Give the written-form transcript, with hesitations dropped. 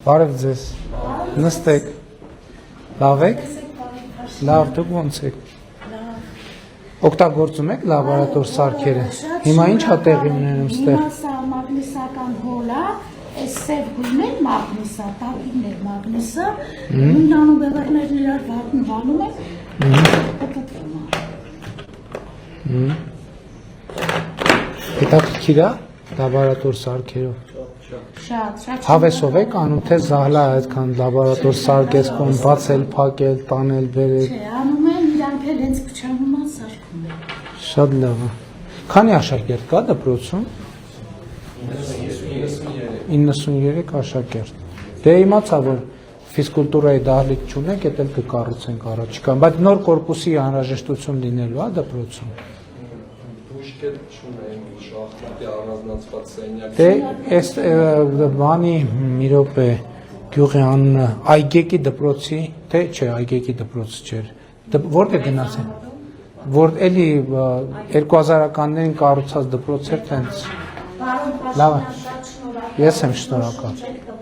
Բարև ձեզ, նստեք, լավ եք, լավ դուք ոնց եք, օգտագործում եք լաբորատոր սարքերը, հիմա ինչ հա տեղի ունենում ստեղ։ Հիմա սա մագնիսական հոլա, այս սև գույնն է մագնիսա, տակինն է մագնիսը, նույնանում բևեռներն իրար վանում է, Հետաքրքիր է լաբորատոր սարքերով։ շատ։ Հավեսով եք անում, թե զահլա այդքան լաբորատոր սարքես կոն բացել, փակել, տանել, բերել։ Չէ, անում են, իրանք էլ հենց փչանում են, սարքում են։ Շատ լավ է։ Քանի աշակերտ կա դպրոցում։ 93 աշակերտ։ Դե իմացա, որ ֆիզկուլտուրայի դահլիճ չունեք, դա էլ կկառուցենք առաջիկան, բայց նոր կորպուսի անհրաժեշտություն լինելու է դպրոցում։ Բուժկետ չունենք, շախմատի առանձնացված սենյակ։ Դե այս բանի մի րոպե գյուղի անունը Այգեկի դպրոցի, թե չէ, Այգեկի դպրոց չէր։ Որտե գնացել։ Որ էլի 2000-ականներին կառուցած դպրոց էր, տենց։ Լավ է։ Ես եմ շնորհակալ։